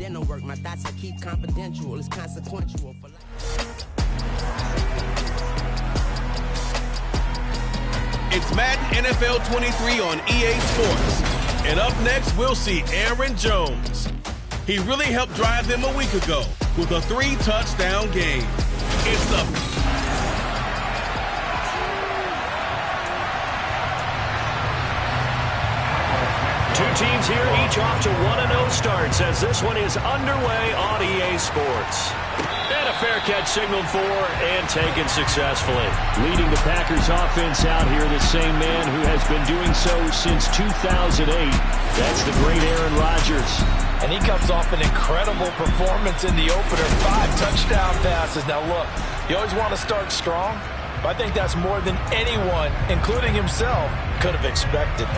dental work. My thoughts I keep confidential. It's consequential. It's Madden NFL 23 on EA Sports. And up next, we'll see Aaron Jones. He really helped drive them a week ago with a 3-touchdown game. It's the two teams here, each off to 1-0 starts as this one is underway on EA Sports. And a fair catch signaled for and taken successfully. Leading the Packers offense out here, the same man who has been doing so since 2008. That's the great Aaron Rodgers. And he comes off an incredible performance in the opener. 5 touchdown passes. Now look, you always want to start strong, but I think that's more than anyone, including himself, could have expected.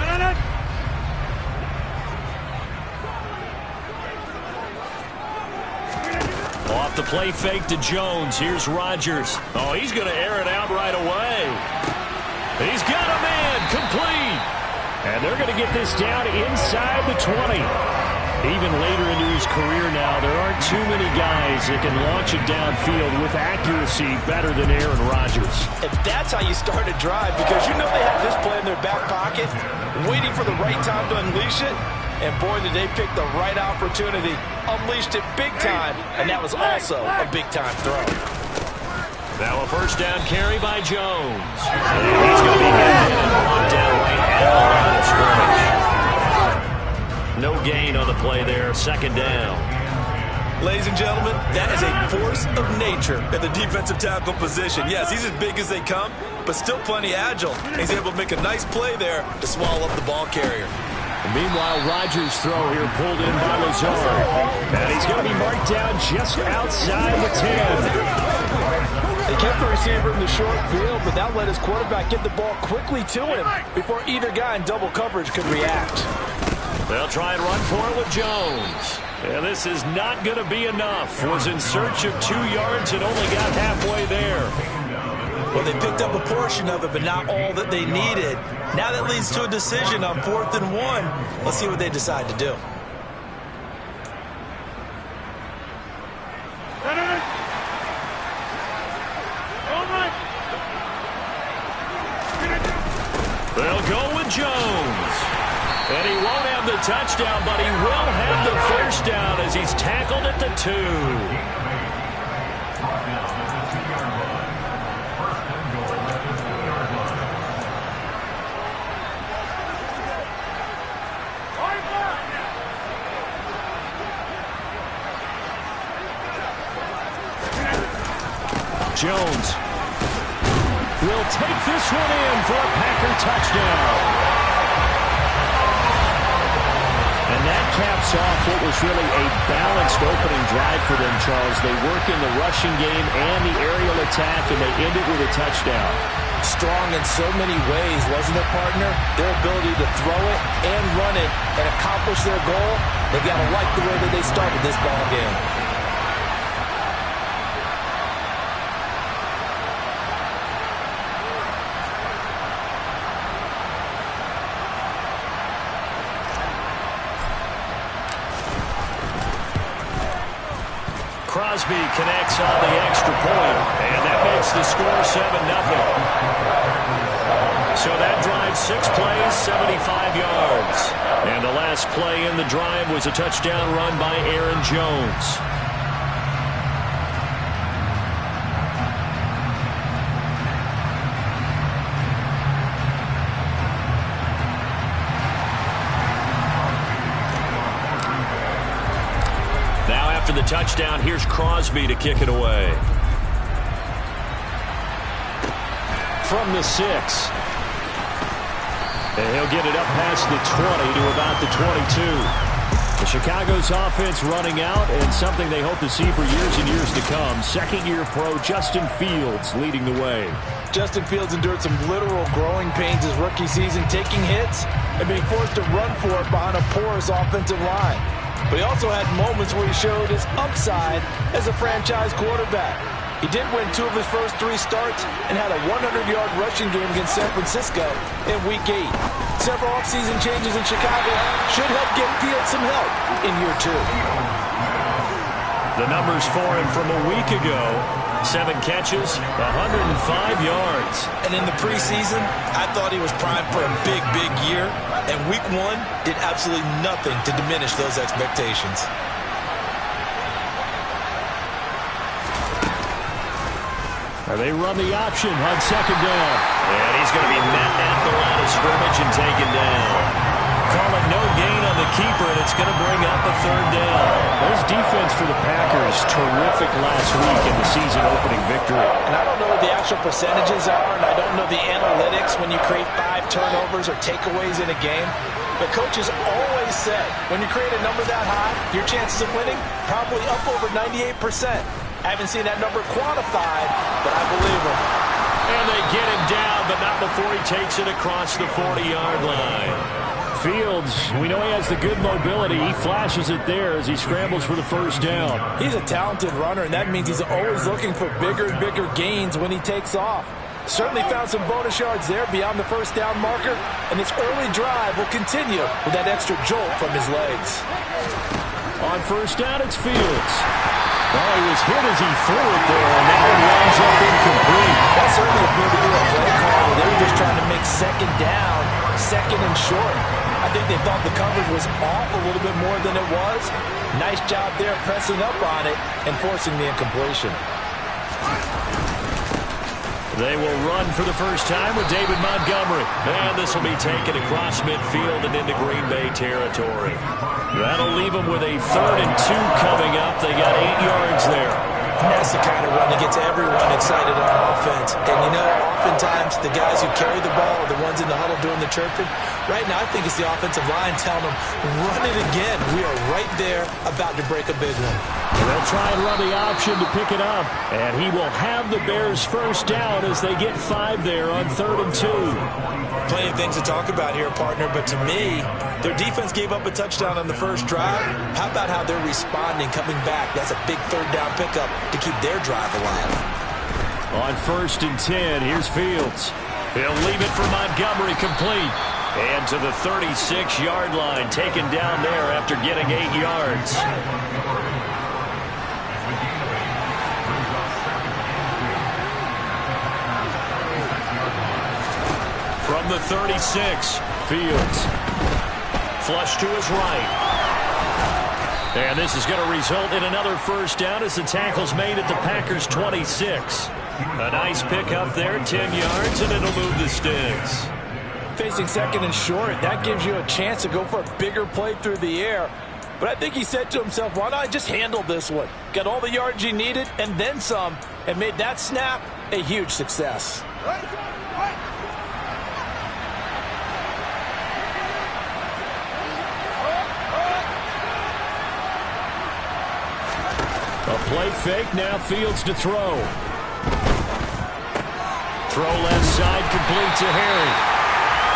Off the play fake to Jones. Here's Rodgers. Oh, he's going to air it out right away. He's got a man complete. And they're going to get this down inside the 20. Even later into his career now, there aren't too many guys that can launch it downfield with accuracy better than Aaron Rodgers. And that's how you start a drive, because you know they have this play in their back pocket, waiting for the right time to unleash it. And boy, did they pick the right opportunity. Unleashed it big time, and that was also a big-time throw. Now a first down carry by Jones. And he's going to be hit and brought down right at the line of scrimmage. No gain on the play there, second down. Ladies and gentlemen, that is a force of nature at the defensive tackle position. Yes, he's as big as they come, but still plenty agile. He's able to make a nice play there to swallow up the ball carrier. And meanwhile, Rodgers' throw here pulled in by Lazard. And he's going to be marked down just outside the 10. They kept the receiver in the short field, but that let his quarterback get the ball quickly to him before either guy in double coverage could react. They'll try and run for it with Jones. And this is not going to be enough. Was in search of 2 yards and only got halfway there. Well, they picked up a portion of it, but not all that they needed. Now that leads to a decision on 4th and 1. Let's see what they decide to do. They'll go with Jones. And he won't have the touchdown, but he will have the first down as he's tackled at the 2. Jones will take this one in for a Packer touchdown. And that caps off what was really a balanced opening drive for them, Charles. They work in the rushing game and the aerial attack, and they end it with a touchdown. Strong in so many ways, wasn't it, partner? Their ability to throw it and run it and accomplish their goal, they've got to like the way that they started this ball game. Crosby connects on the extra point, and that makes the score 7-0. So that drive, 6 plays, 75 yards. And the last play in the drive was a touchdown run by Aaron Jones. After the touchdown, here's Crosby to kick it away. From the 6. And he'll get it up past the 20 to about the 22. The Chicago's offense running out, and something they hope to see for years and years to come. Second-year pro Justin Fields leading the way. Justin Fields endured some literal growing pains his rookie season, taking hits and being forced to run for it behind a porous offensive line. But he also had moments where he showed his upside as a franchise quarterback. He did win 2 of his first 3 starts and had a 100-yard rushing game against San Francisco in Week 8. Several offseason changes in Chicago should help get Fields some help in year 2. The numbers for him from a week ago: 7 catches, 105 yards. And in the preseason, I thought he was primed for a big, big year. And week 1 did absolutely nothing to diminish those expectations. They run the option on 2nd down. And he's going to be met at the line of scrimmage and taken down. Call it no gain on the keeper, and it's going to bring up a 3rd down. This defense for the Packers, terrific last week in the season-opening victory. And I don't know what the actual percentages are, and I don't know the analytics when you create 5 turnovers or takeaways in a game. But coaches always said, when you create a number that high, your chances of winning probably up over 98%. I haven't seen that number quantified, but I believe him. And they get him down, but not before he takes it across the 40-yard line. Fields, we know he has the good mobility. He flashes it there as he scrambles for the 1st down. He's a talented runner, and that means he's always looking for bigger and bigger gains when he takes off. Certainly found some bonus yards there beyond the 1st down marker, and this early drive will continue with that extra jolt from his legs. On 1st down, it's Fields. Oh, he was hit as he threw it there, and that one winds up incomplete. That certainly appeared to be a play call. They were just trying to make 2nd down, 2nd and short. I think they thought the coverage was off a little bit more than it was. Nice job there pressing up on it and forcing the incompletion. They will run for the first time with David Montgomery. And this will be taken across midfield and into Green Bay territory. That'll leave them with a 3rd and 2 coming up. They got 8 yards there. And that's the kind of run that gets everyone excited on offense. And, you know, oftentimes the guys who carry the ball are the ones in the huddle doing the chirping. Right now, I think it's the offensive line telling them, run it again. We are right there about to break a big one. And they'll try and run the option to pick it up. And he will have the Bears' 1st down as they get 5 there on 3rd and 2. Plenty of things to talk about here, partner, but to me, their defense gave up a touchdown on the 1st drive. How about how they're responding, coming back? That's a big 3rd down pickup to keep their drive alive. On 1st and 10, here's Fields. He'll leave it for Montgomery, complete. And to the 36-yard line, taken down there after getting 8 yards. From the 36, Fields. Flush to his right. And this is going to result in another 1st down as the tackle's made at the Packers' 26. A nice pickup there, 10 yards, and it'll move the sticks. Facing 2nd and short, that gives you a chance to go for a bigger play through the air. But I think he said to himself, why not just handle this one? Got all the yards you needed and then some, and made that snap a huge success. A play fake, now Fields to throw. Throw left side, complete to Harry.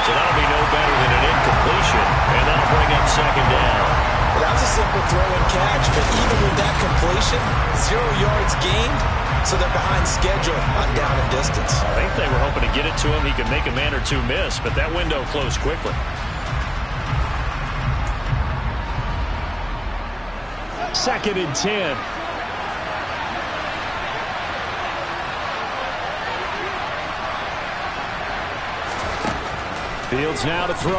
So that'll be no better than an incompletion, and that'll bring up 2nd down. Well, that was a simple throw and catch, but even with that completion, 0 yards gained, so they're behind schedule on down and distance. I think they were hoping to get it to him. He could make a man or two miss, but that window closed quickly. 2nd and 10. Fields now to throw.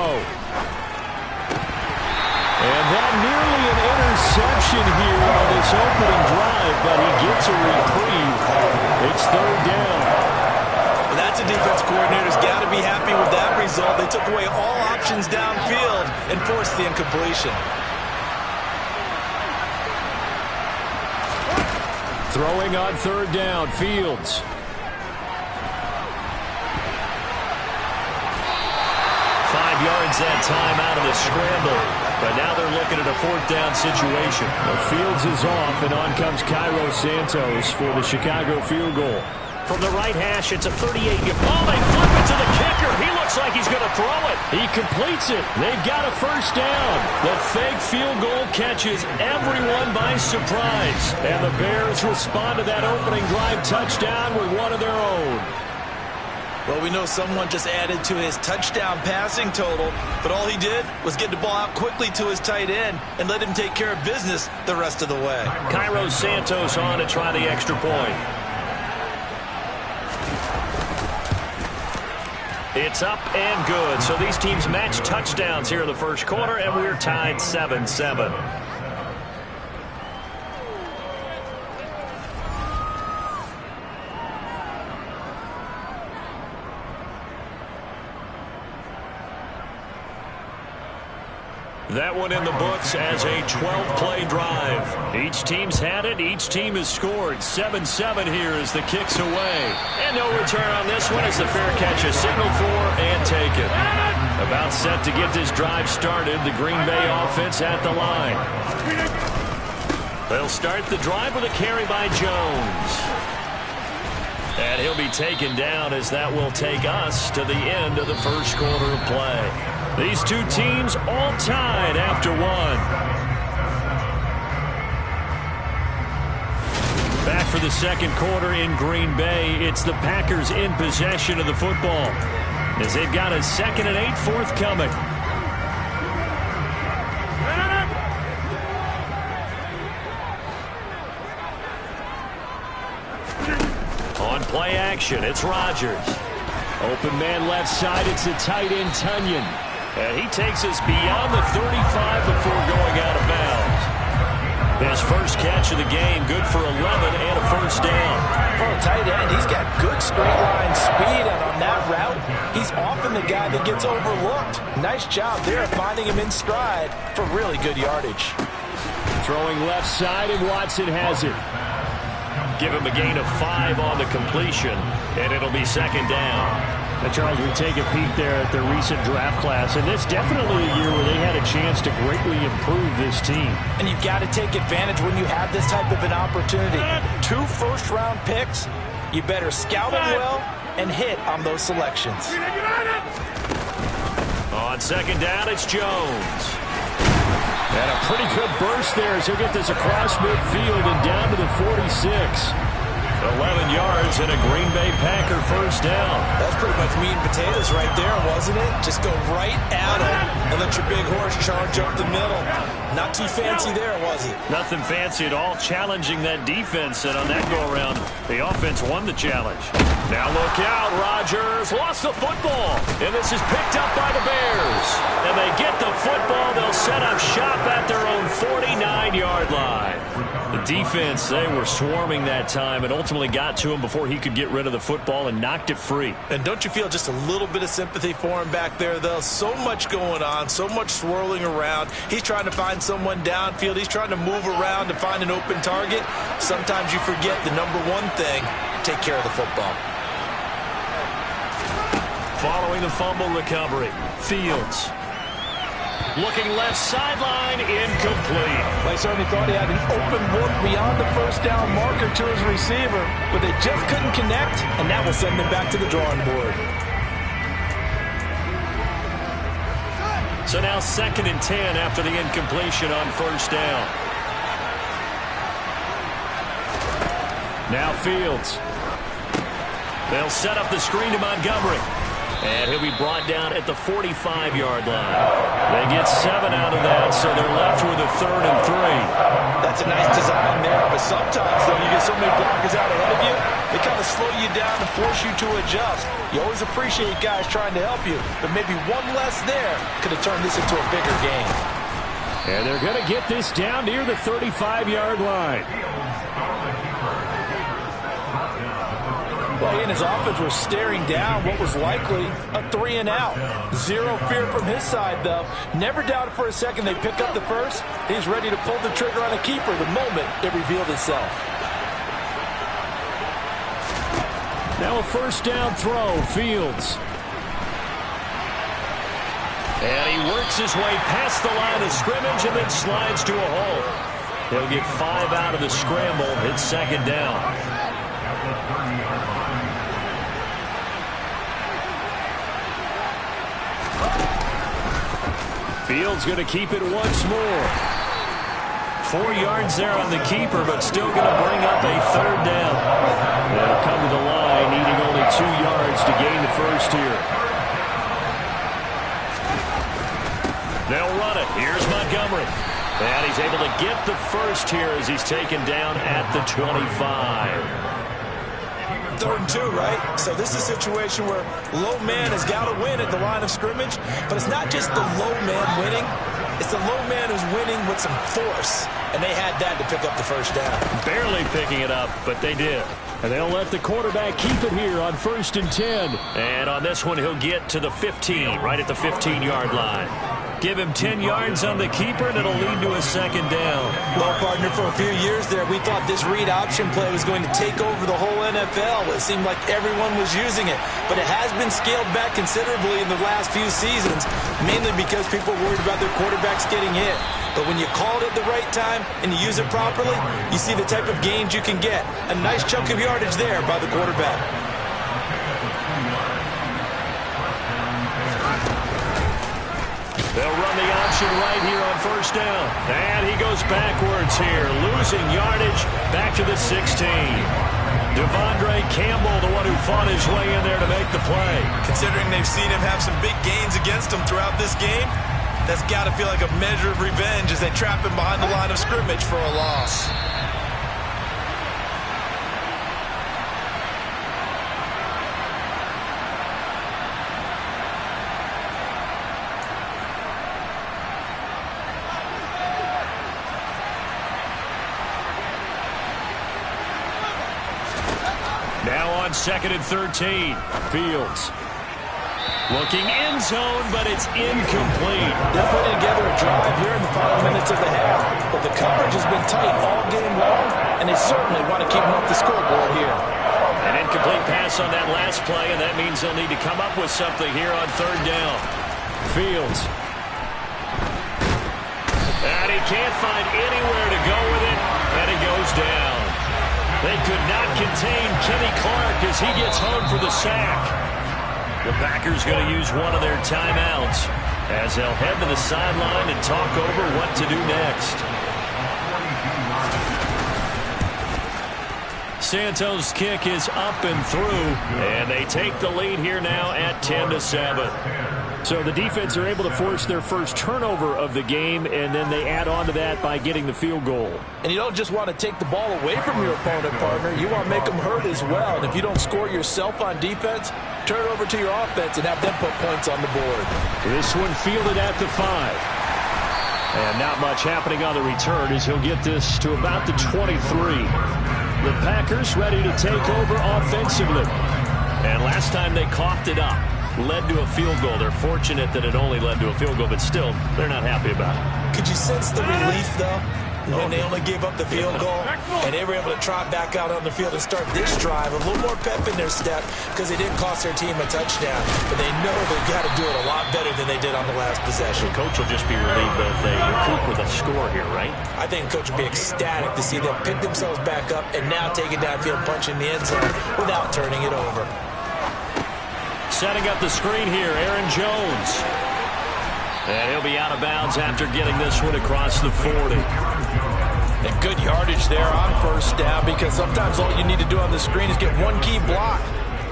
And that nearly an interception here on this opening drive, but he gets a reprieve. It's 3rd down. Well, that's a defense coordinator's got to be happy with that result. They took away all options downfield and forced the incompletion. Throwing on 3rd down, Fields. Yards that time out of the scramble, but now they're looking at a 4th down situation. Well, Fields is off, and on comes Cairo Santos for the Chicago field goal. From the right hash, it's a 38-yard. Oh, they flip it to the kicker. He looks like he's going to throw it. He completes it. They've got a 1st down. The fake field goal catches everyone by surprise, and the Bears respond to that opening drive touchdown with one of their own. Well, we know someone just added to his touchdown passing total, but all he did was get the ball out quickly to his tight end and let him take care of business the rest of the way. Cairo Santos on to try the extra point. It's up and good. So these teams match touchdowns here in the first quarter, and we're tied 7-7. That one in the books as a 12-play drive. Each team's had it. Each team has scored. 7-7 here as the kick's away. And no return on this one as the fair catch is signaled for and taken. About set to get this drive started. The Green Bay offense at the line. They'll start the drive with a carry by Jones. And he'll be taken down as that will take us to the end of the first quarter of play. These two teams all tied after one. Back for the second quarter in Green Bay. It's the Packers in possession of the football as they've got a 2nd and 8 forthcoming. On play action, it's Rodgers. Open man left side, it's the tight end Tunyon. And he takes us beyond the 35 before going out of bounds. His first catch of the game, good for 11 and a first down. For a tight end, he's got good straight line speed, and on that route, he's often the guy that gets overlooked. Nice job there finding him in stride for really good yardage. Throwing left side, and Watson has it. Give him a gain of 5 on the completion, and it'll be second down. Now, Charles, we take a peek there at their recent draft class, and it's definitely a year where they had a chance to greatly improve this team. And you've got to take advantage when you have this type of an opportunity. 2 first-round picks, you better scout them well and hit on those selections. On second down, it's Jones. And a pretty good burst there as he'll get this across midfield and down to the 46. 11 yards and a Green Bay Packer first down. That's pretty much meat and potatoes right there, wasn't it? Just go right at him and let your big horse charge up the middle. Not too fancy there, was it? Nothing fancy at all, challenging that defense, and on that go-around, the offense won the challenge. Now look out, Rodgers lost the football, and this is picked up by the Bears. And they get the football, they'll set up shop at their own 49-yard line. The defense, they were swarming that time and ultimately got to him before he could get rid of the football and knocked it free. And don't you feel just a little bit of sympathy for him back there, though? So much going on, so much swirling around. He's trying to find someone downfield. He's trying to move around to find an open target. Sometimes you forget the number one thing, take care of the football. Following the fumble recovery, Fields. Looking left sideline, incomplete. They certainly thought he had an open look beyond the first down marker to his receiver, but they just couldn't connect, and that will send them back to the drawing board. So now 2nd and 10 after the incompletion on first down. Now Fields. They'll set up the screen to Montgomery. And he'll be brought down at the 45-yard line. They get 7 out of that, so they're left with a 3rd and 3. That's a nice design there, but sometimes, though, you get so many blockers out ahead of you, they kind of slow you down and force you to adjust. You always appreciate guys trying to help you, but maybe one less there could have turned this into a bigger game. And they're going to get this down near the 35-yard line. Well, he and his offense were staring down what was likely a 3 and out. Zero fear from his side, though. Never doubted for a second they pick up the first. He's ready to pull the trigger on a keeper the moment it revealed itself. Now a first down throw, Fields. And he works his way past the line of scrimmage and then slides to a hole. He'll get 5 out of the scramble. It's second down. Fields going to keep it once more. 4 yards there on the keeper, but still going to bring up a 3rd down. They'll come to the line, needing only 2 yards yards to gain the first here. They'll run it. Here's Montgomery. And he's able to get the first here as he's taken down at the 25. 3rd and 2, right? So this is a situation where low man has got to win at the line of scrimmage, but it's not just the low man winning. It's the low man who's winning with some force, and they had that to pick up the first down. Barely picking it up, but they did. And they'll let the quarterback keep it here on 1st and 10. And on this one, he'll get to the 15, right at the 15-yard line. Give him 10 yards on the keeper, and it'll lead to a 2nd down. Well, partner, for a few years there, we thought this read option play was going to take over the whole NFL. It seemed like everyone was using it, but it has been scaled back considerably in the last few seasons, mainly because people are worried about their quarterbacks getting hit. But when you call it at the right time and you use it properly, you see the type of gains you can get. A nice chunk of yardage there by the quarterback. They'll run the option right here on 1st down. And he goes backwards here, losing yardage back to the 16. Devondre Campbell, the one who fought his way in there to make the play. Considering they've seen him have some big gains against him throughout this game, that's got to feel like a measure of revenge as they trap him behind the line of scrimmage for a loss. Now on 2nd and 13. Fields. Looking end zone, but it's incomplete. They're putting together a drive here in the final minutes of the half, but the coverage has been tight all game long, and they certainly want to keep them off the scoreboard here. An incomplete pass on that last play, and that means they'll need to come up with something here on 3rd down. Fields. And he can't find anywhere to go with it, and he goes down. They could not contain Kenny Clark as he gets home for the sack. The Packers going to use one of their timeouts as they'll head to the sideline and talk over what to do next. Santos' kick is up and through, and they take the lead here now at 10-7. So the defense are able to force their first turnover of the game, and then they add on to that by getting the field goal. And you don't just want to take the ball away from your opponent, partner. You want to make them hurt as well. And if you don't score yourself on defense, turn it over to your offense and have them put points on the board. This one fielded at the 5. And not much happening on the return as he'll get this to about the 23. The Packers ready to take over offensively. And last time they coughed it up, led to a field goal. They're fortunate that it only led to a field goal, but still, they're not happy about it. Could you sense the relief, though, when they only gave up the field goal and they were able to trot back out on the field and start this drive? A little more pep in their step because they didn't cost their team a touchdown, but they know they've got to do it a lot better than they did on the last possession. The coach will just be relieved that they recoup with a score here, right? I think the coach will be ecstatic to see them pick themselves back up and now take it downfield, punch in the end zone without turning it over. Setting up the screen here, Aaron Jones. And he'll be out of bounds after getting this one across the 40. And good yardage there on 1st down because sometimes all you need to do on the screen is get one key block.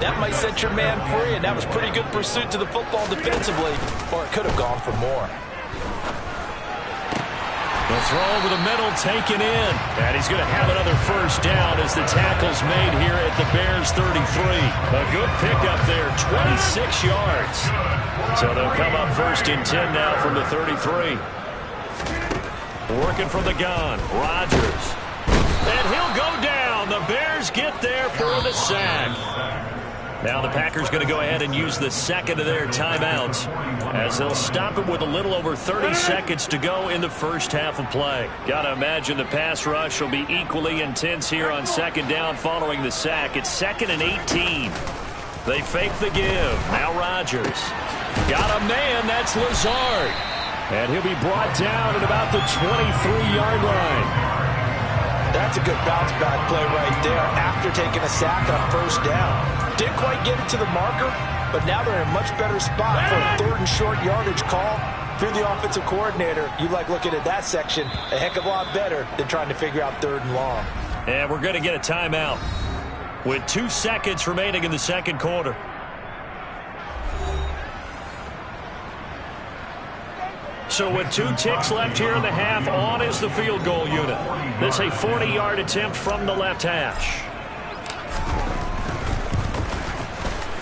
That might set your man free, and that was pretty good pursuit to the football defensively, or it could have gone for more. The throw over the middle taken in. And he's going to have another 1st down as the tackle's made here at the Bears 33. A good pickup there, 26 yards. So they'll come up 1st and 10 now from the 33. Working from the gun, Rodgers. And he'll go down. The Bears get there for the sack. Now the Packers going to go ahead and use the 2nd of their timeouts as they'll stop it with a little over 30 seconds to go in the first half of play. Got to imagine the pass rush will be equally intense here on 2nd down following the sack. It's 2nd and 18. They fake the give. Now Rodgers. Got a man. That's Lazard. And he'll be brought down at about the 23-yard line. That's a good bounce back play right there after taking a sack on 1st down. Didn't quite get it to the marker, but now they're in a much better spot for a 3rd and short yardage call. Through the offensive coordinator, you like looking at that section a heck of a lot better than trying to figure out 3rd and long. And we're going to get a timeout with 2 seconds remaining in the 2nd quarter. So with 2 ticks left here in the half, on is the field goal unit. This a 40-yard attempt from the left hash.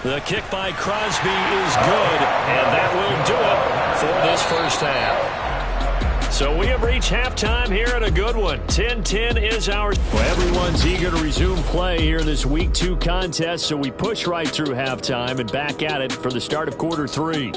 The kick by Crosby is good, and that will do it for this first half. So we have reached halftime here in a good one. 10-10 is our... Well, everyone's eager to resume play here in this Week 2 contest, so we push right through halftime and back at it for the start of quarter 3.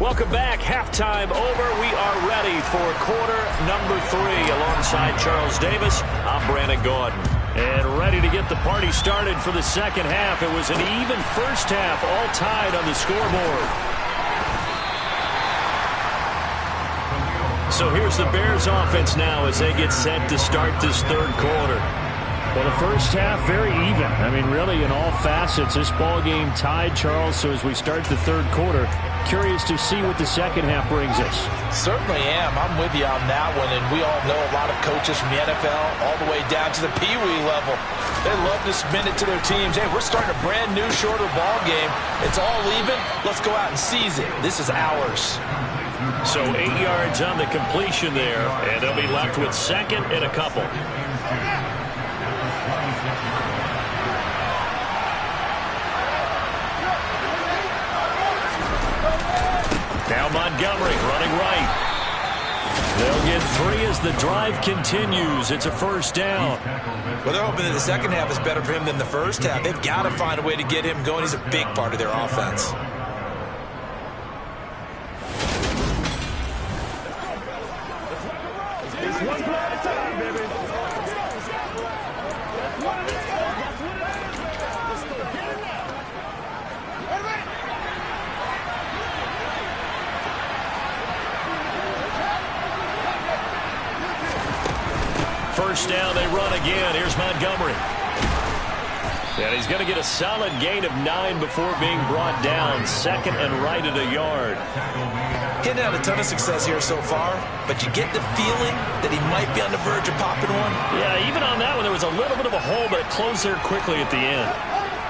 Welcome back. Halftime over. We are ready for quarter number 3. Alongside Charles Davis, I'm Brandon Gordon. And ready to get the party started for the second half. It was an even first half, all tied on the scoreboard. So here's the Bears offense now as they get set to start this third quarter. Well, the first half, very even. I mean, really, in all facets, this ball game tied, Charles. So as we start the third quarter, curious to see what the second half brings us. Certainly am. I'm with you on that one. And we all know a lot of coaches from the NFL all the way down to the Pee Wee level. They love to spin it to their teams. Hey, we're starting a brand new, shorter ball game. It's all even. Let's go out and seize it. This is ours. So 8 yards on the completion there, and they'll be left with second and a couple. Now Montgomery running right. They'll get 3 as the drive continues. It's a first down. Well, they're hoping that the second half is better for him than the first half. They've got to find a way to get him going. He's a big part of their offense. First down, they run again. Here's Montgomery. And he's going to get a solid gain of 9 before being brought down. Second and right at a yard. Getting out a ton of success here so far, but you get the feeling that he might be on the verge of popping one. Yeah, even on that one, there was a little bit of a hole, but it closed there quickly at the end.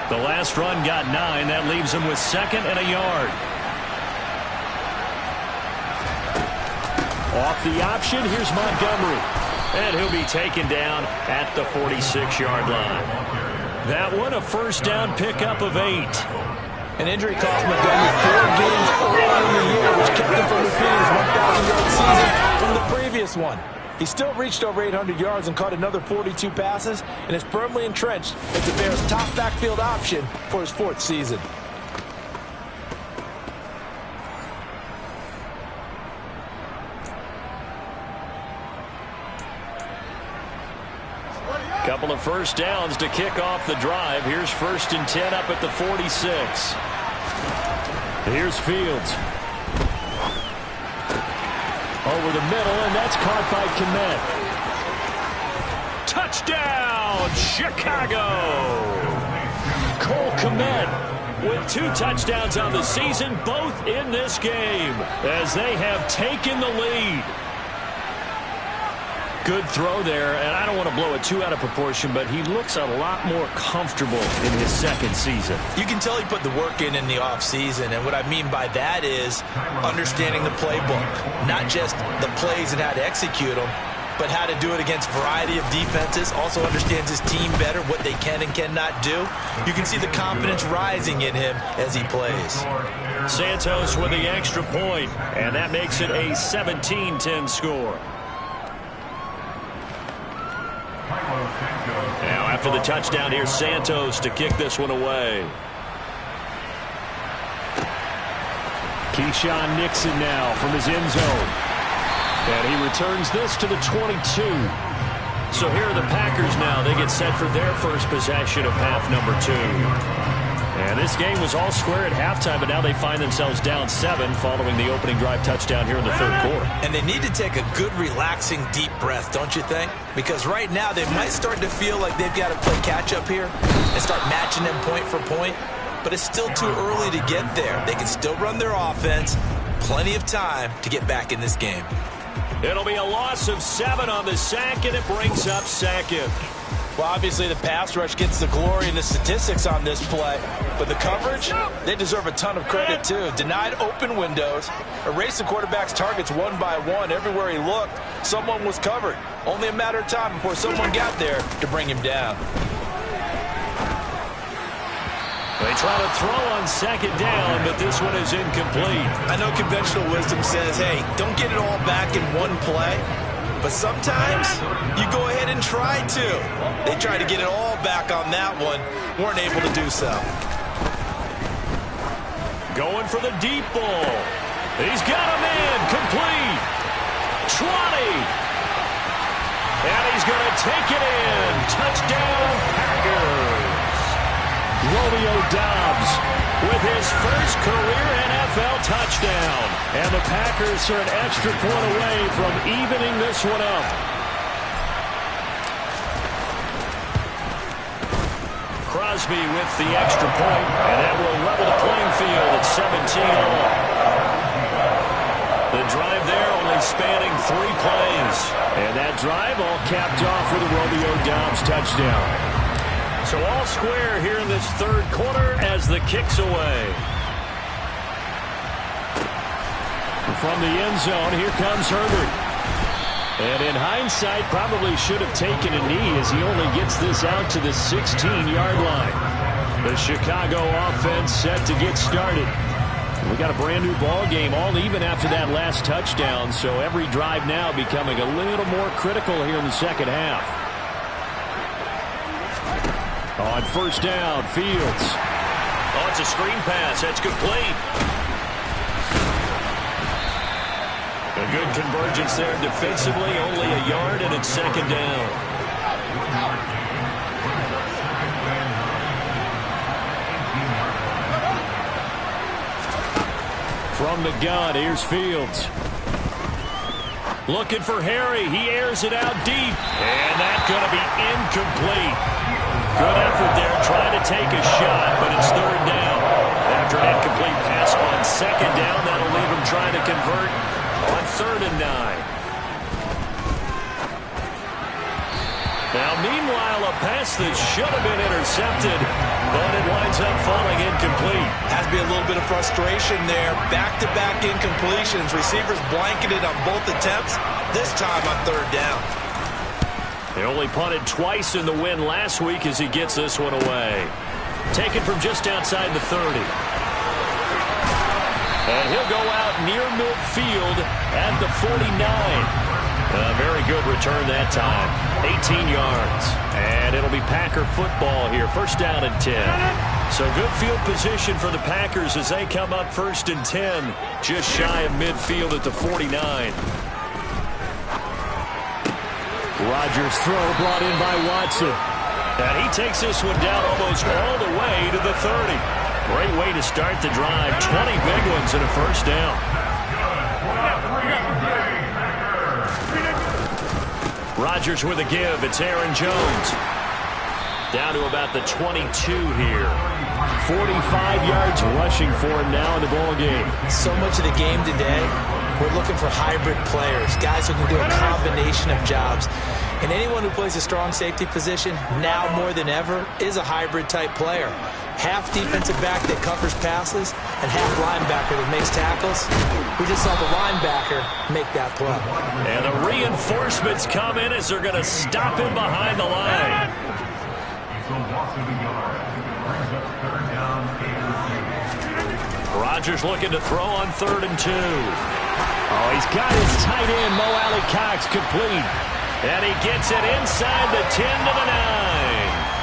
The last run got 9. That leaves him with second and a yard. Off the option, here's Montgomery. And he'll be taken down at the 46-yard line. That one, a first down pickup of 8. An injury cost Montgomery 4 games early in the year, which kept him from repeating his 1,000-yard season from the previous one. He still reached over 800 yards and caught another 42 passes, and is firmly entrenched as the Bears' top backfield option for his 4th season. Couple of first downs to kick off the drive. Here's 1st and 10 up at the 46. Here's Fields. Over the middle, and that's caught by Kmet. Touchdown, Chicago! Cole Kmet with 2 touchdowns on the season, both in this game, as they have taken the lead. Good throw there, and I don't want to blow it too out of proportion, but he looks a lot more comfortable in his 2nd season. You can tell he put the work in the offseason, and what I mean by that is understanding the playbook, not just the plays and how to execute them, but how to do it against a variety of defenses. Also understands his team better, what they can and cannot do. You can see the confidence rising in him as he plays. Santos with the extra point, and that makes it a 17-10 score. Now after the touchdown, here's Santos to kick this one away. Keyshawn Nixon now from his end zone. And he returns this to the 22. So here are the Packers now. They get set for their first possession of half number 2. And this game was all square at halftime, but now they find themselves down 7 following the opening drive touchdown here in the 3rd quarter. And they need to take a good, relaxing, deep breath, don't you think? Because right now they might start to feel like they've got to play catch-up here and start matching them point for point. But it's still too early to get there. They can still run their offense. Plenty of time to get back in this game. It'll be a loss of 7 on the sack, and it brings up second. Well, obviously the pass rush gets the glory and the statistics on this play, but the coverage, they deserve a ton of credit too. Denied open windows, erased the quarterback's targets one by one. Everywhere he looked, someone was covered. Only a matter of time before someone got there to bring him down. They try to throw on second down, but this one is incomplete. I know conventional wisdom says, hey, don't get it all back in one play. But sometimes you go ahead and try to. They tried to get it all back on that one. Weren't able to do so. Going for the deep ball. He's got him in. Complete. 20. And he's going to take it in. Touchdown, Packers. Romeo Doubs with his first career NFL touchdown. And the Packers are an extra point away from evening this one up. Crosby with the extra point, and that will level the playing field at 17 all. The drive there only spanning 3 plays. And that drive all capped off with a Romeo Doubs touchdown. So all square here in this third quarter as the kick's away. From the end zone, here comes Herbert. And in hindsight, probably should have taken a knee as he only gets this out to the 16-yard line. The Chicago offense set to get started. We got a brand new ball game, all even after that last touchdown, so every drive now becoming a little more critical here in the second half. On first down, Fields. Oh, it's a screen pass. That's complete. A good convergence there defensively. Only a yard, and it's second down. From the gun, here's Fields. Looking for Harry. He airs it out deep. And that's going to be incomplete. Good effort there, trying to take a shot, but it's third down. After an incomplete pass on second down, that'll leave him trying to convert on 3rd and 9. Now, meanwhile, a pass that should have been intercepted, but it winds up falling incomplete. Has to be a little bit of frustration there. Back-to-back incompletions. Receivers blanketed on both attempts, this time on 3rd down. They only punted twice in the win last week as he gets this one away. Taken from just outside the 30. And he'll go out near midfield at the 49. A very good return that time. 18 yards. And it'll be Packer football here. First down and 10. So good field position for the Packers as they come up 1st and 10. Just shy of midfield at the 49. Rodgers' throw brought in by Watson. And he takes this one down almost all the way to the 30. Great way to start the drive. 20 big ones and a first down. Rodgers with a give. It's Aaron Jones. Down to about the 22 here. 45 yards rushing for him now in the ball game. So much of the game today, we're looking for hybrid players, guys who can do a combination of jobs. And anyone who plays a strong safety position, now more than ever, is a hybrid type player. Half defensive back that covers passes and half linebacker that makes tackles. We just saw the linebacker make that play. And the reinforcements come in as they're going to stop him behind the line. Rodgers looking to throw on 3rd and 2. Oh, he's got his tight end, Mo Alley Cox, complete. And he gets it inside the 10 to the 9.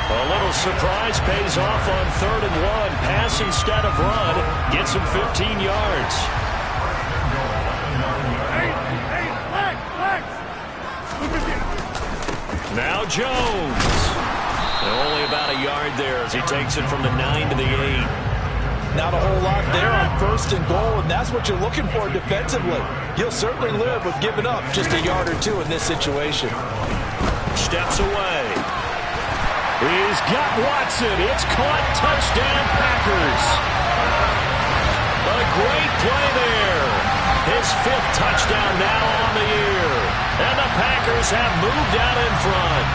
A little surprise pays off on 3rd and 1. Pass instead of run. Gets him 15 yards. Now Jones. And only about a yard there as he takes it from the 9 to the 8. Not a whole lot there on 1st and goal, and that's what you're looking for defensively. You'll certainly live with giving up just a yard or 2 in this situation. Steps away. He's got Watson. It's caught. Touchdown, Packers. A great play there. His 5th touchdown now on the year. And the Packers have moved out in front.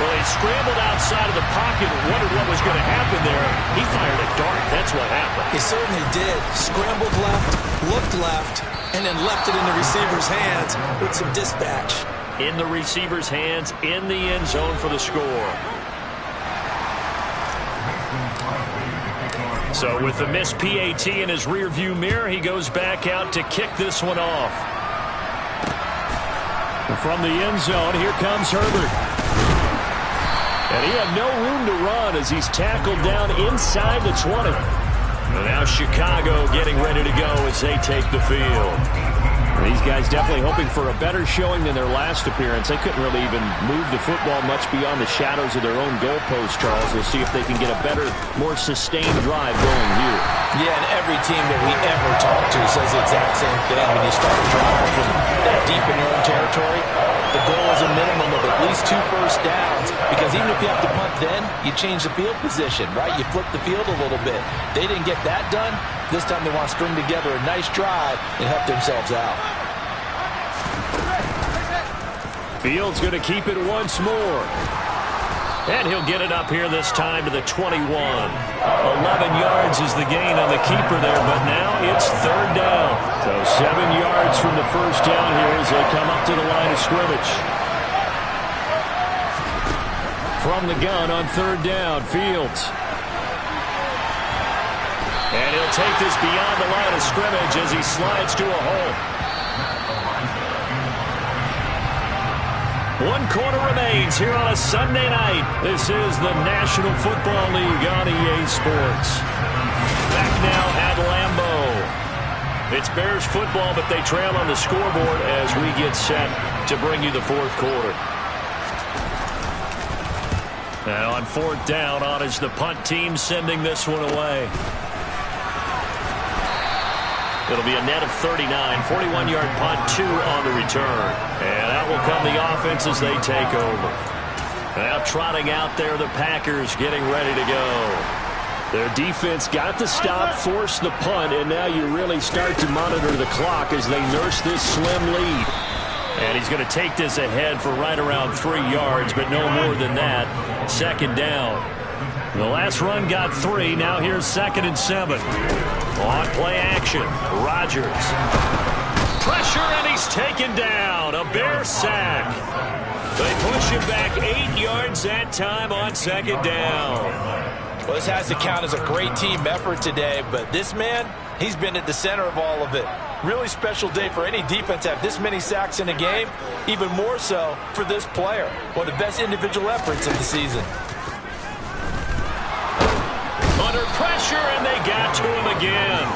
Well, he scrambled outside of the pocket and wondered what was going to happen there. He fired a dart. That's what happened. He certainly did. Scrambled left, looked left, and then left it in the receiver's hands with some dispatch. In the receiver's hands, in the end zone for the score. So with the missed PAT in his rearview mirror, he goes back out to kick this one off. From the end zone, here comes Herbert. And he had no room to run as he's tackled down inside the 20. And now Chicago getting ready to go as they take the field. These guys definitely hoping for a better showing than their last appearance. They couldn't really even move the football much beyond the shadows of their own goalpost, Charles. We'll see if they can get a better, more sustained drive going here. Yeah, and every team that we ever talk to says the exact same thing. When you start driving from that deep in your own territory, the goal is a minimum of at least 2 first downs, because even if you have to punt then, you change the field position, right? You flip the field a little bit. They didn't get that done. This time they want to string together a nice drive and help themselves out. Fields going to keep it once more. And he'll get it up here this time to the 21. 11 yards is the gain on the keeper there, but now it's third down. So 7 yards from the first down here as they come up to the line of scrimmage. From the gun on third down, Fields. And he'll take this beyond the line of scrimmage as he slides to a hole. 1 quarter remains here on a Sunday night. This is the National Football League on EA Sports. Back now at Lambeau. It's Bears football, but they trail on the scoreboard as we get set to bring you the fourth quarter. Now on fourth down, on is the punt team sending this one away. It'll be a net of 39, 41-yard punt, 2 on the return. And out will come the offense as they take over. Now trotting out there, the Packers getting ready to go. Their defense got the stop, forced the punt, and now you really start to monitor the clock as they nurse this slim lead. And he's going to take this ahead for right around 3 yards, but no more than that. Second down. The last run got 3. Now here's 2nd and 7. On play action, Rodgers. Pressure, and he's taken down. A Bear sack. They push him back 8 yards that time on 2nd down. Well, this has to count as a great team effort today, but this man, he's been at the center of all of it. Really special day for any defense to have this many sacks in a game, even more so for this player. One of the best individual efforts of the season. Under pressure, and they got to him again.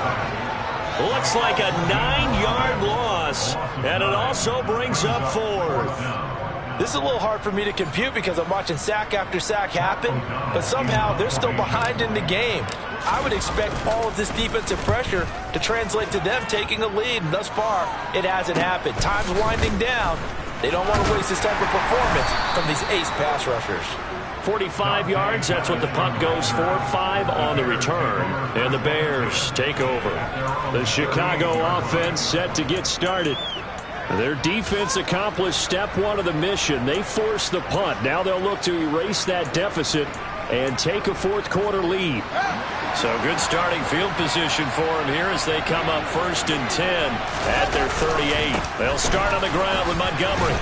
Looks like a 9-yard loss, and it also brings up 4th. This is a little hard for me to compute because I'm watching sack after sack happen, but somehow they're still behind in the game. I would expect all of this defensive pressure to translate to them taking a lead, and thus far, it hasn't happened. Time's winding down. They don't want to waste this type of performance from these ace pass rushers. 45 yards, that's what the punt goes for. 5 on the return, and the Bears take over. The Chicago offense set to get started. Their defense accomplished step 1 of the mission. They forced the punt. Now they'll look to erase that deficit and take a fourth quarter lead. So good starting field position for them here as they come up 1st and 10 at their 38. They'll start on the ground with Montgomery.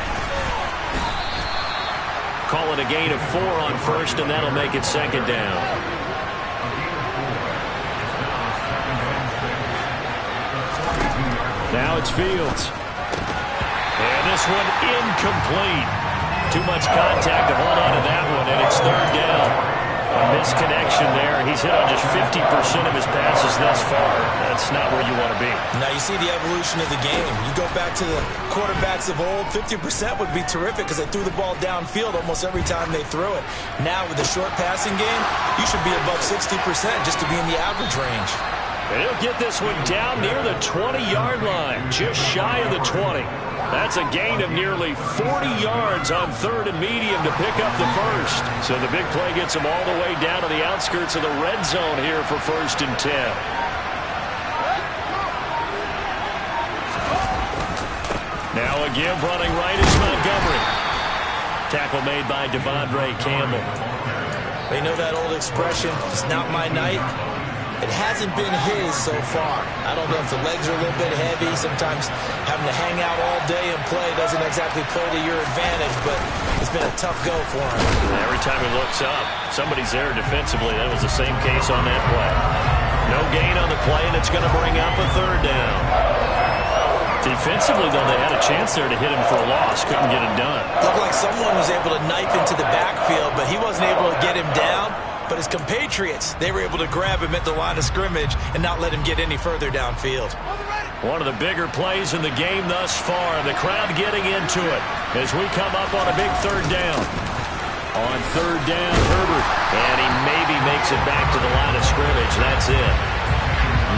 Call it a gain of 4 on 1st, and that'll make it 2nd down. Now it's Fields. And this one incomplete. Too much contact to hold on to that one, and it's 3rd down. A misconnection there. He's hit on just 50% of his passes thus far. That's not where you want to be. Now you see the evolution of the game. You go back to the quarterbacks of old, 50% would be terrific because they threw the ball downfield almost every time they threw it. Now with the short passing game, you should be above 60% just to be in the average range. And he'll get this one down near the 20-yard line, just shy of the 20. That's a gain of nearly 40 yards on 3rd and medium to pick up the first. So the big play gets him all the way down to the outskirts of the red zone here for 1st and 10. Now a give running right is Montgomery. Tackle made by Devondre Campbell. They know that old expression, it's not my night. It hasn't been his so far. I don't know if the legs are a little bit heavy. Sometimes having to hang out all day and play doesn't exactly play to your advantage, but it's been a tough go for him. Every time he looks up, somebody's there defensively. That was the same case on that play. No gain on the play, and it's going to bring up a third down. Defensively, though, they had a chance there to hit him for a loss. Couldn't get it done. Looked like someone was able to knife into the backfield, but he wasn't able to get him down. But his compatriots, they were able to grab him at the line of scrimmage and not let him get any further downfield. One of the bigger plays in the game thus far. The crowd getting into it as we come up on a big third down. On third down, Herbert. And he maybe makes it back to the line of scrimmage. That's it.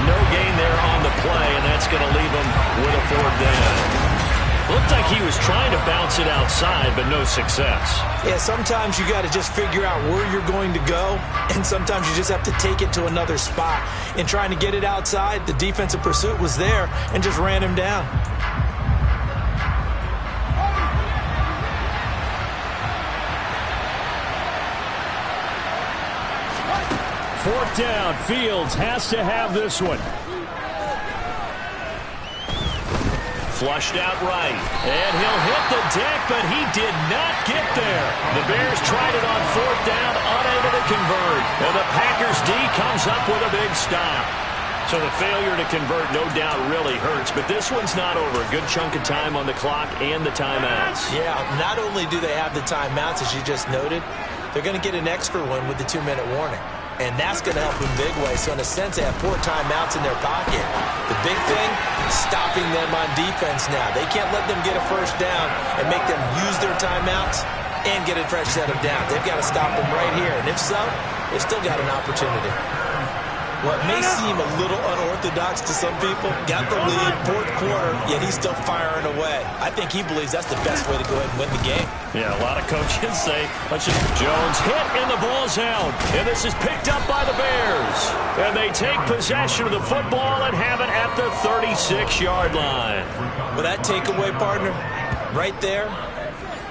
No gain there on the play, and that's going to leave him with a fourth down. Looked like he was trying to bounce it outside, but no success. Yeah, sometimes you got to just figure out where you're going to go, and sometimes you just have to take it to another spot. In trying to get it outside, the defensive pursuit was there and just ran him down. Fourth down, Fields has to have this one. Flushed out right, and he'll hit the deck, but he did not get there. The Bears tried it on fourth down, unable to convert. And the Packers D comes up with a big stop. So the failure to convert, no doubt, really hurts. But this one's not over. A good chunk of time on the clock and the timeouts. Yeah, not only do they have the timeouts, as you just noted, they're going to get an extra one with the 2-minute warning. And that's going to help in big way. So in a sense, they have 4 timeouts in their pocket. The big thing, stopping them on defense now. They can't let them get a first down and make them use their timeouts and get a fresh set of downs. They've got to stop them right here. And if so, they've still got an opportunity. What may seem a little unorthodox to some people, got the lead, fourth quarter, yet he's still firing away. I think he believes that's the best way to go ahead and win the game. Yeah, a lot of coaches say, let's just... Jones hit and the ball's out. And this is picked up by the Bears. And they take possession of the football and have it at the 36-yard line. Well, that takeaway, partner, right there,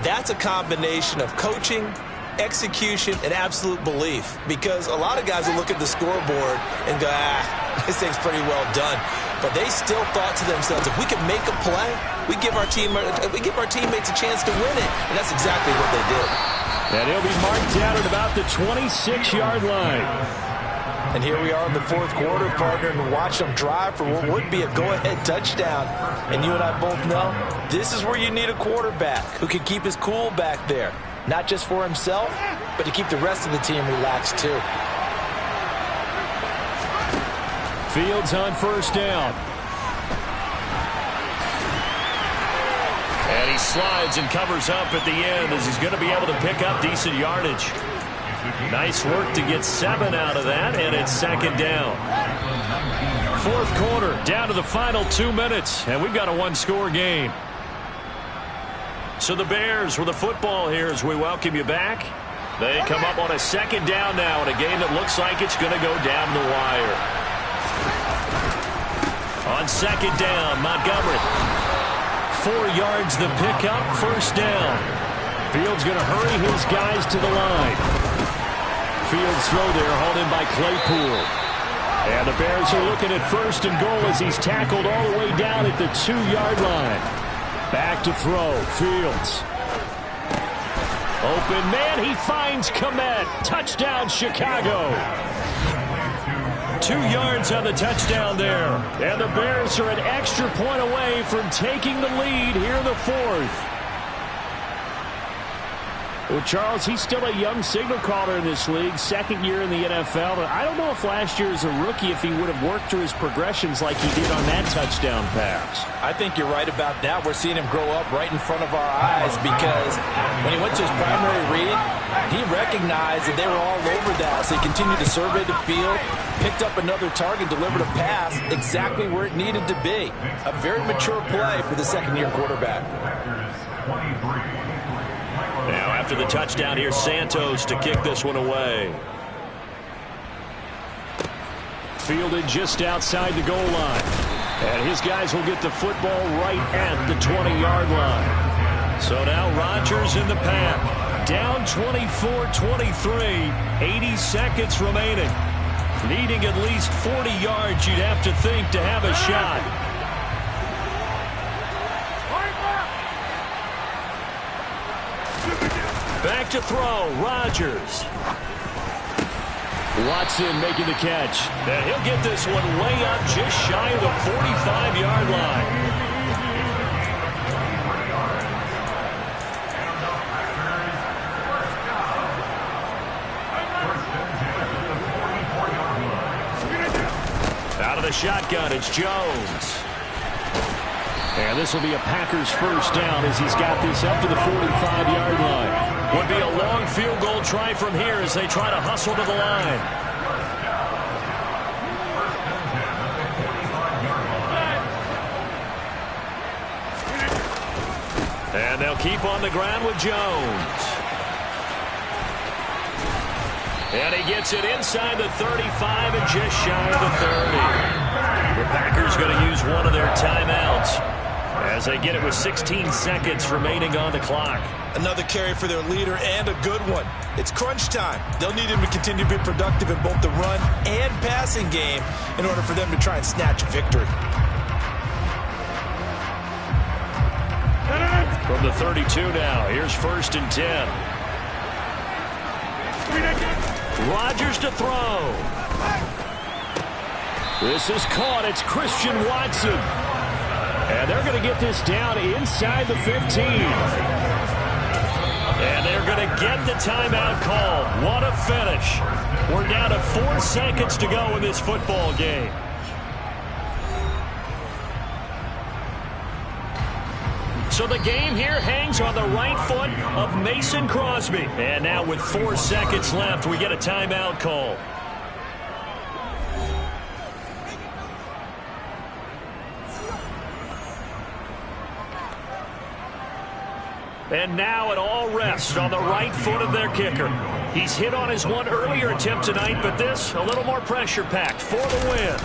that's a combination of coaching, execution, and absolute belief, because a lot of guys will look at the scoreboard and go, this thing's pretty well done, but they still thought to themselves, if we can make a play, we give our teammates a chance to win it, and that's exactly what they did. And he'll be marked down at about the 26-yard line. And here we are in the fourth quarter, partner, and watch them drive for what would be a go-ahead touchdown. And you and I both know this is where you need a quarterback who can keep his cool back there. Not just for himself, but to keep the rest of the team relaxed too. Fields on first down. And he slides and covers up at the end as he's going to be able to pick up decent yardage. Nice work to get 7 out of that, and it's second down. Fourth quarter, down to the final 2 minutes, and we've got a one-score game. So the Bears with the football here as we welcome you back. They come up on a second down now in a game that looks like it's going to go down the wire. On second down, Montgomery. 4 yards the pickup, first down. Fields going to hurry his guys to the line. Fields throw there, hauled in by Claypool. And the Bears are looking at first and goal as he's tackled all the way down at the 2-yard line. Back to throw, Fields. Open man, he finds Kmet. Touchdown, Chicago. 2 yards on the touchdown there. And the Bears are an extra point away from taking the lead here in the fourth. Well, Charles, he's still a young signal caller in this league, second year in the NFL. But I don't know if last year as a rookie, if he would have worked through his progressions like he did on that touchdown pass. I think you're right about that. We're seeing him grow up right in front of our eyes, because when he went to his primary read, he recognized that they were all over that. So he continued to survey the field, picked up another target, delivered a pass exactly where it needed to be. A very mature play for the second-year quarterback. Now after the touchdown, here's Santos to kick this one away. Fielded just outside the goal line. And his guys will get the football right at the 20-yard line. So now Rodgers in the pack. Down 24-23, 80 seconds remaining. Needing at least 40 yards, you'd have to think, to have a shot. Back to throw, Rodgers. Watson making the catch. And he'll get this one way up just shy of the 45-yard line. Out of the shotgun, it's Jones. And this will be a Packers first down as he's got this up to the 45-yard line. Would be a long field goal try from here as they try to hustle to the line. And they'll keep on the ground with Jones. And he gets it inside the 35 and just shy of the 30. The Packers going to use one of their timeouts as they get it with 16 seconds remaining on the clock. Another carry for their leader and a good one. It's crunch time. They'll need him to continue to be productive in both the run and passing game in order for them to try and snatch a victory. From the 32 now, here's 1st and 10. Rodgers to throw. This is caught. It's Christian Watson. And they're going to get this down inside the 15. And they're going to get the timeout called. What a finish. We're down to 4 seconds to go in this football game. So the game here hangs on the right foot of Mason Crosby. And now with 4 seconds left, we get a timeout call. And now it all rests on the right foot of their kicker. He's hit on his one earlier attempt tonight, but this a little more pressure-packed for the win.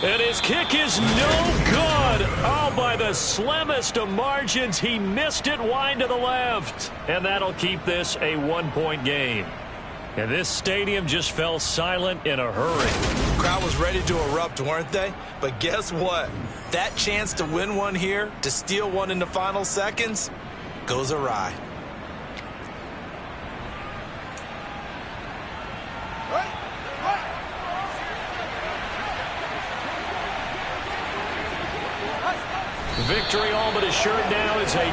And his kick is no good. Oh, by the slimmest of margins, he missed it wide to the left. And that'll keep this a 1-point game. And this stadium just fell silent in a hurry. The crowd was ready to erupt, weren't they? But guess what? That chance to win one here, to steal one in the final seconds, goes awry. Victory all but assured now as a